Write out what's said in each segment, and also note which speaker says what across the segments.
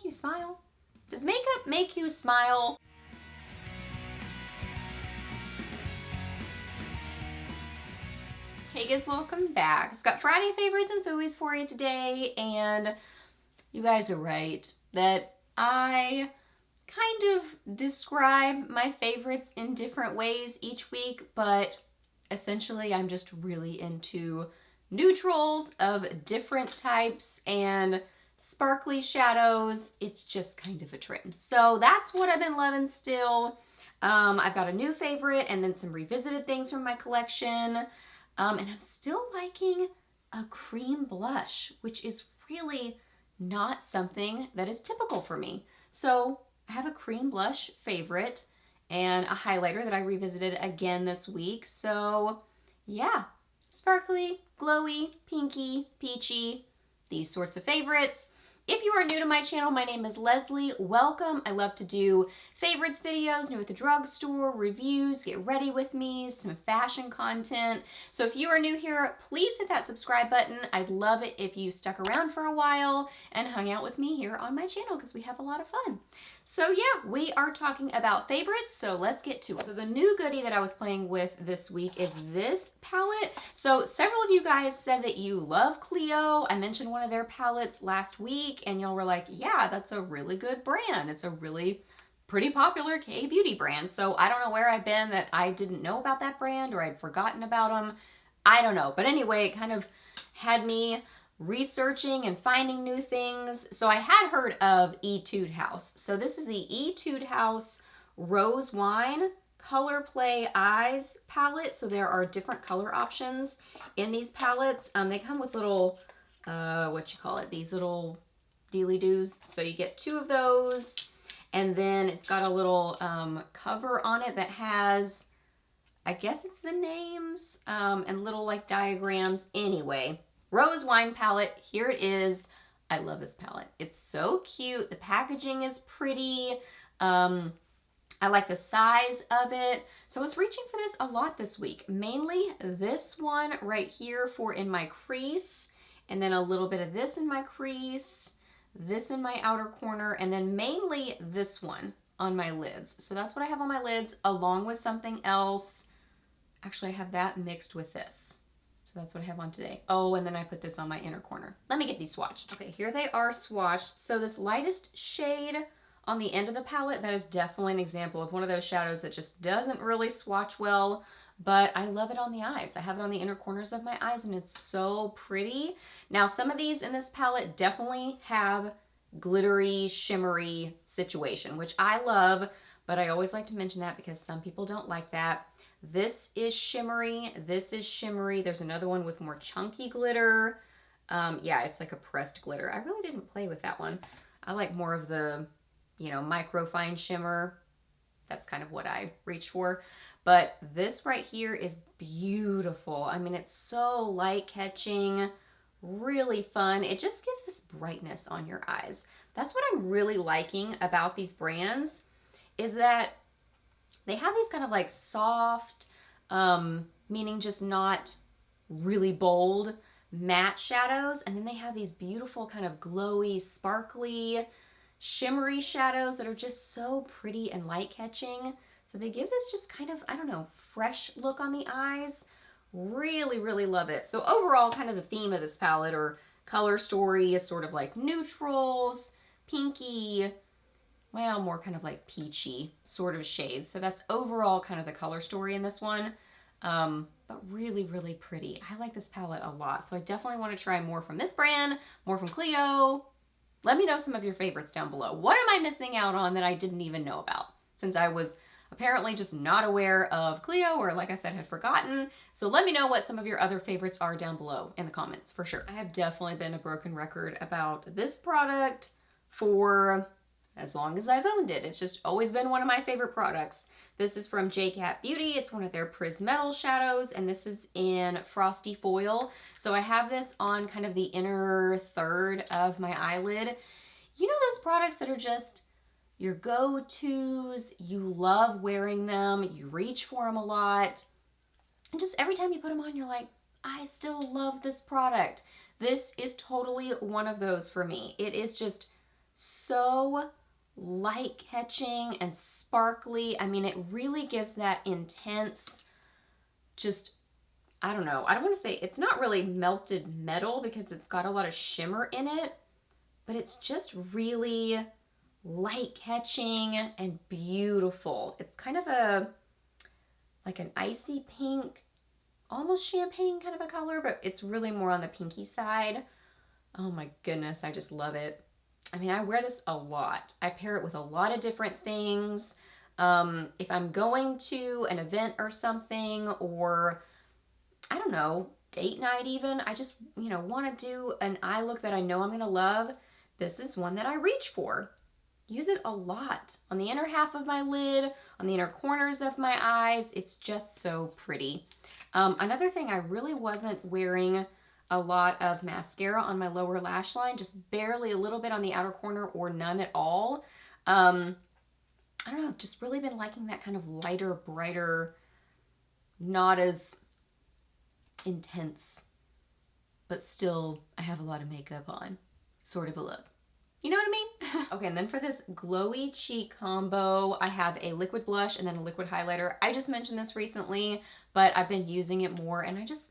Speaker 1: make you smile? Does makeup make you smile? Hey guys, welcome back. It's got Friday favorites and Fooeys for you today, and you guys are right that I kind of describe my favorites in different ways each week, but essentially I'm just really into neutrals of different types and sparkly shadows. It's just kind of a trend. So that's what I've been loving still. I've got a new favorite and then some revisited things from my collection. And I'm still liking a cream blush, which is really not something that is typical for me. So I have a cream blush favorite and a highlighter that I revisited again this week. So yeah, sparkly, glowy, pinky, peachy, these sorts of favorites. If you are new to my channel, my name is Leslie. Welcome. I love to do favorites videos, new at the drugstore, reviews, get ready with me, some fashion content. So if you are new here, please hit that subscribe button. I'd love it if you stuck around for a while and hung out with me here on my channel because we have a lot of fun. So yeah, we are talking about favorites, so let's get to it. So the new goodie that I was playing with this week is this palette. So several of you guys said that you love Clio. I mentioned one of their palettes last week and y'all were like, yeah, that's a really good brand. It's a really pretty popular K-beauty brand. So I don't know where I've been that I didn't know about that brand or I'd forgotten about them. I don't know. But anyway, it kind of had me researching and finding new things. So I had heard of ETude House. So this is the ETude House Rose Wine Color Play Eyes palette. So there are different color options in these palettes. They come with little, these little dealy-doos. So you get 2 of those. And then it's got a little cover on it that has, I guess it's the names and little like diagrams. Anyway, Rose Wine palette, here it is. I love this palette. It's so cute. The packaging is pretty. I like the size of it. So I was reaching for this a lot this week. Mainly this one right here for in my crease, and then a little bit of this in my crease, this in my outer corner, and then mainly this one on my lids. So that's what I have on my lids along with something else. Actually, I have that mixed with this. So that's what I have on today. Oh, and then I put this on my inner corner. Let me get these swatched. Okay, here they are swatched. So this lightest shade on the end of the palette, that is definitely an example of one of those shadows that just doesn't really swatch well, but I love it on the eyes. I have it on the inner corners of my eyes and it's so pretty. Now, some of these in this palette definitely have glittery, shimmery situation, which I love, but I always like to mention that because some people don't like that. This is shimmery. This is shimmery. There's another one with more chunky glitter. Yeah, it's like a pressed glitter. I really didn't play with that one. I like more of the, micro fine shimmer. That's kind of what I reach for. But this right here is beautiful. I mean, it's so light catching, really fun. It just gives this brightness on your eyes. That's what I'm really liking about these brands is that they have these kind of like soft, meaning just not really bold, matte shadows. And then they have these beautiful kind of glowy, sparkly, shimmery shadows that are just so pretty and light catching. So they give this just kind of, I don't know, fresh look on the eyes. Really, really love it. So overall, kind of the theme of this palette or color story is sort of like neutrals, pinky, well, more kind of like peachy sort of shades. So that's overall kind of the color story in this one. But really, really pretty. I like this palette a lot. So I definitely want to try more from this brand, more from Clio. Let me know some of your favorites down below. What am I missing out on that I didn't even know about? Since I was apparently just not aware of Clio, or like I said, had forgotten. So let me know what some of your other favorites are down below in the comments for sure. I have definitely been a broken record about this product for as long as I've owned it. It's just always been one of my favorite products. This is from JCatBeauty. It's one of their pris-metal shadows, and this is in Frosty Foil. So I have this on kind of the inner third of my eyelid. You know those products that are just your go-tos, you love wearing them, you reach for them a lot, and just every time you put them on, you're like, I still love this product. This is totally one of those for me. It is just so light catching and sparkly. I mean, it really gives that intense, just, I don't know. I don't want to say, it's not really melted metal because it's got a lot of shimmer in it, but it's just really light catching and beautiful. It's kind of like an icy pink, almost champagne kind of a color, but it's really more on the pinky side. Oh my goodness, I just love it. I mean, I wear this a lot. I pair it with a lot of different things. If I'm going to an event or something, or I don't know, date night even, I just, want to do an eye look that I know I'm going to love, this is one that I reach for. Use it a lot on the inner half of my lid, on the inner corners of my eyes. It's just so pretty. Another thing, I really wasn't wearing a lot of mascara on my lower lash line, just barely, a little bit on the outer corner or none at all. I don't know, I've just really been liking that kind of lighter, brighter, not as intense, but still I have a lot of makeup on sort of a look. You know what I mean? Okay, and then for this glowy cheek combo, I have a liquid blush and then a liquid highlighter. I just mentioned this recently, but I've been using it more and I just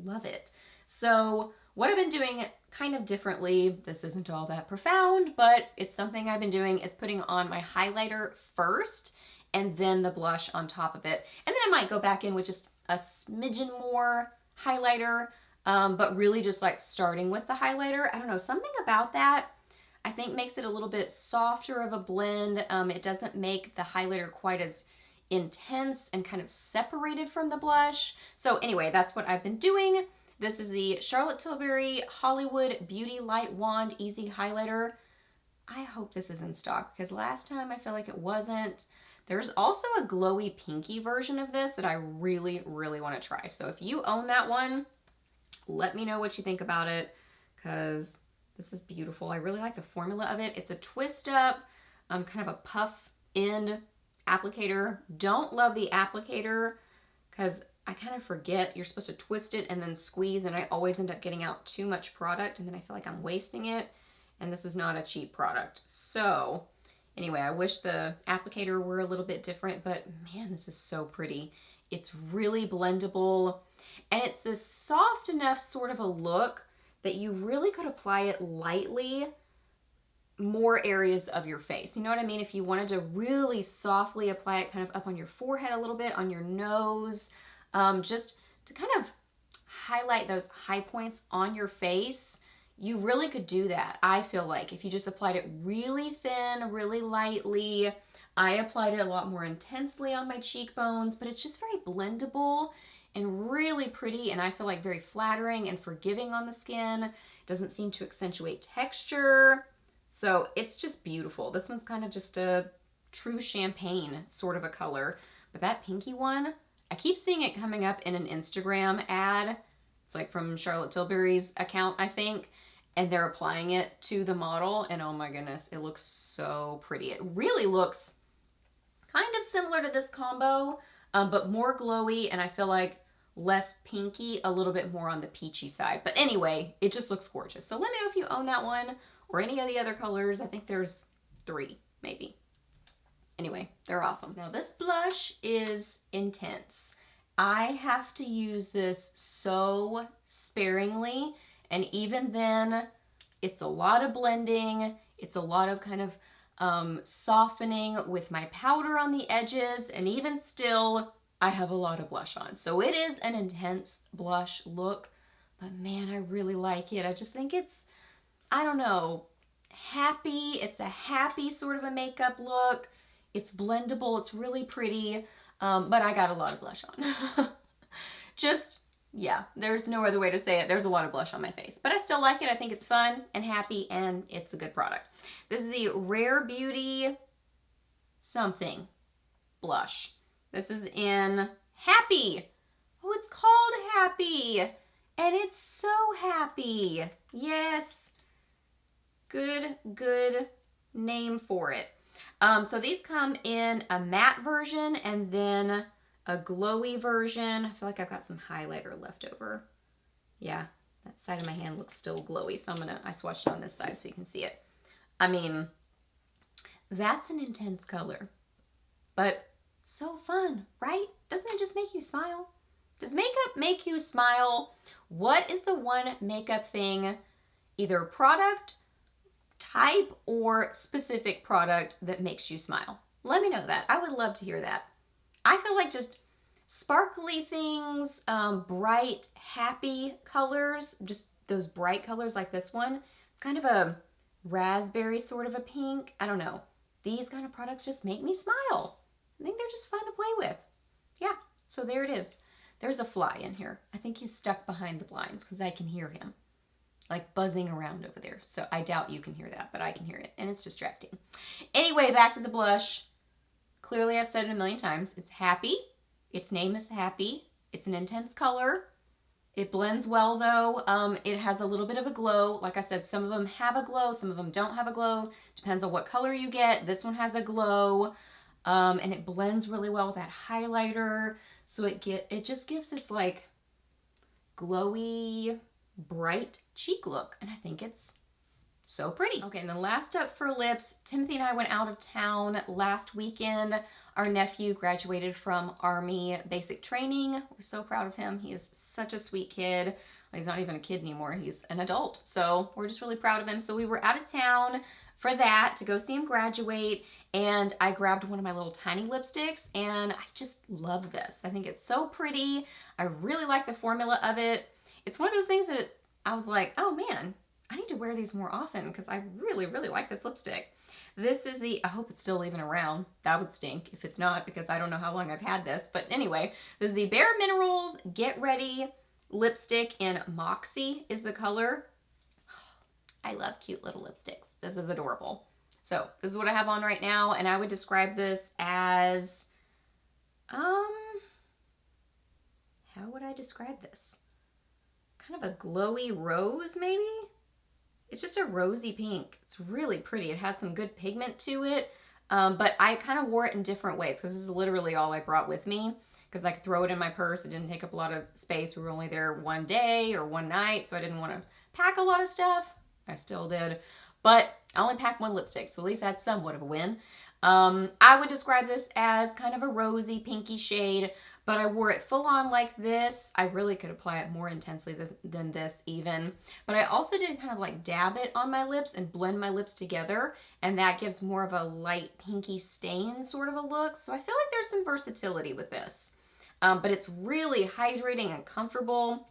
Speaker 1: love it. So what I've been doing kind of differently, this isn't all that profound, but it's something I've been doing, is putting on my highlighter first and then the blush on top of it. And then I might go back in with just a smidgen more highlighter, but really just like starting with the highlighter. I don't know, something about that I think makes it a little bit softer of a blend. It doesn't make the highlighter quite as intense and kind of separated from the blush. So anyway, that's what I've been doing. This is the Charlotte Tilbury Hollywood Beauty Light Wand Easy Highlighter. I hope this is in stock because last time I feel like it wasn't. There's also a glowy pinky version of this that I really, really want to try. So if you own that one, let me know what you think about it because this is beautiful. I really like the formula of it. It's a twist up, kind of a puff end applicator. Don't love the applicator because I kind of forget you're supposed to twist it and then squeeze, and I always end up getting out too much product and then I feel like I'm wasting it, and this is not a cheap product. So anyway, I wish the applicator were a little bit different, but man, this is so pretty. It's really blendable and it's this soft enough sort of a look that you really could apply it lightly more areas of your face. You know what I mean? If you wanted to really softly apply it kind of up on your forehead a little bit, on your nose, just to kind of highlight those high points on your face, you really could do that. I feel like if you just applied it really thin, really lightly. I applied it a lot more intensely on my cheekbones, but it's just very blendable and really pretty, and I feel like very flattering and forgiving on the skin. It doesn't seem to accentuate texture. So it's just beautiful. This one's kind of just a true champagne sort of a color. But that pinky one, I keep seeing it coming up in an Instagram ad. It's like from Charlotte Tilbury's account, I think. And they're applying it to the model. And oh my goodness, it looks so pretty. It really looks kind of similar to this combo, but more glowy. And I feel like less pinky, a little bit more on the peachy side. But anyway, it just looks gorgeous. So let me know if you own that one or any of the other colors. I think there's 3, maybe. Anyway, they're awesome. Now this blush is intense. I have to use this so sparingly, and even then, it's a lot of blending. It's a lot of kind of softening with my powder on the edges, and even still, I have a lot of blush on. So it is an intense blush look, but man, I really like it. I just think it's, I don't know, happy. It's a happy sort of a makeup look. It's blendable. It's really pretty, but I got a lot of blush on. Just, yeah, there's no other way to say it. There's a lot of blush on my face, but I still like it. I think it's fun and happy, and it's a good product. This is the Rare Beauty something blush. This is in Happy. Oh, it's called Happy, and it's so happy. Yes, good name for it. So these come in a matte version and then a glowy version. I feel like I've got some highlighter left over. Yeah, that side of my hand looks still glowy, so I swatched it on this side so you can see it. I mean, that's an intense color, but so fun, right? Doesn't it just make you smile? Does makeup make you smile? What is the one makeup thing, either product, type, or specific product that makes you smile? Let me know that. I would love to hear that. I feel like just sparkly things, bright, happy colors, just those bright colors like this one, kind of a raspberry sort of a pink. I don't know. These kind of products just make me smile. I think they're just fun to play with. Yeah, so there it is. There's a fly in here. I think he's stuck behind the blinds because I can hear him like buzzing around over there. So I doubt you can hear that, but I can hear it and it's distracting. Anyway, back to the blush. Clearly I've said it a million times. It's Happy. Its name is Happy. It's an intense color. It blends well though. It has a little bit of a glow. Like I said, some of them have a glow, some of them don't have a glow. Depends on what color you get. This one has a glow. And it blends really well with that highlighter. So it just gives this like glowy, bright cheek look. And I think it's so pretty. Okay, and then last up for lips, Timothy and I went out of town last weekend. Our nephew graduated from Army basic training. We're so proud of him. He is such a sweet kid. Well, he's not even a kid anymore. He's an adult. So we're just really proud of him. So we were out of town for that to go see him graduate. And I grabbed one of my little tiny lipsticks and I just love this. I think it's so pretty. I really like the formula of it. It's one of those things that I was like, oh man, I need to wear these more often because I really, really like this lipstick. This is the, I hope it's still even around. That would stink if it's not because I don't know how long I've had this. But anyway, this is the Bare Minerals Get Ready lipstick in Moxie is the color. I love cute little lipsticks. This is adorable. So this is what I have on right now, and I would describe this as, how would I describe this? Kind of a glowy rose, maybe? It's just a rosy pink. It's really pretty. It has some good pigment to it, but I kind of wore it in different ways because this is literally all I brought with me because I could throw it in my purse. It didn't take up a lot of space. We were only there one day or one night, so I didn't want to pack a lot of stuff. I still did. But I only packed one lipstick, so at least that's somewhat of a win. I would describe this as kind of a rosy, pinky shade, but I wore it full on like this. I really could apply it more intensely than this even. But I also did kind of like dab it on my lips and blend my lips together, and that gives more of a light pinky stain sort of a look. So I feel like there's some versatility with this. But it's really hydrating and comfortable.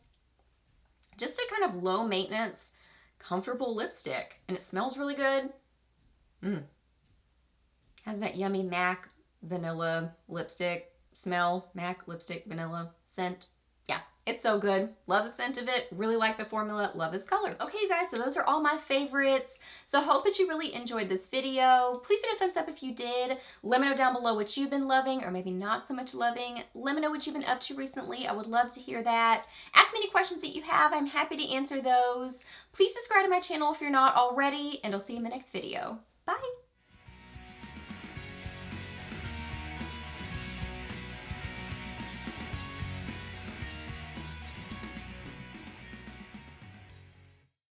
Speaker 1: Just a kind of low maintenance, comfortable lipstick, and it smells really good. Has that yummy MAC vanilla lipstick smell, MAC lipstick vanilla scent. Yeah, it's so good. Love the scent of it. Really like the formula. Love this color. Okay, you guys, so those are all my favorites. So I hope that you really enjoyed this video. Please hit a thumbs up if you did. Let me know down below what you've been loving or maybe not so much loving. Let me know what you've been up to recently. I would love to hear that. Ask me any questions that you have. I'm happy to answer those. Please subscribe to my channel if you're not already, and I'll see you in my next video. Bye.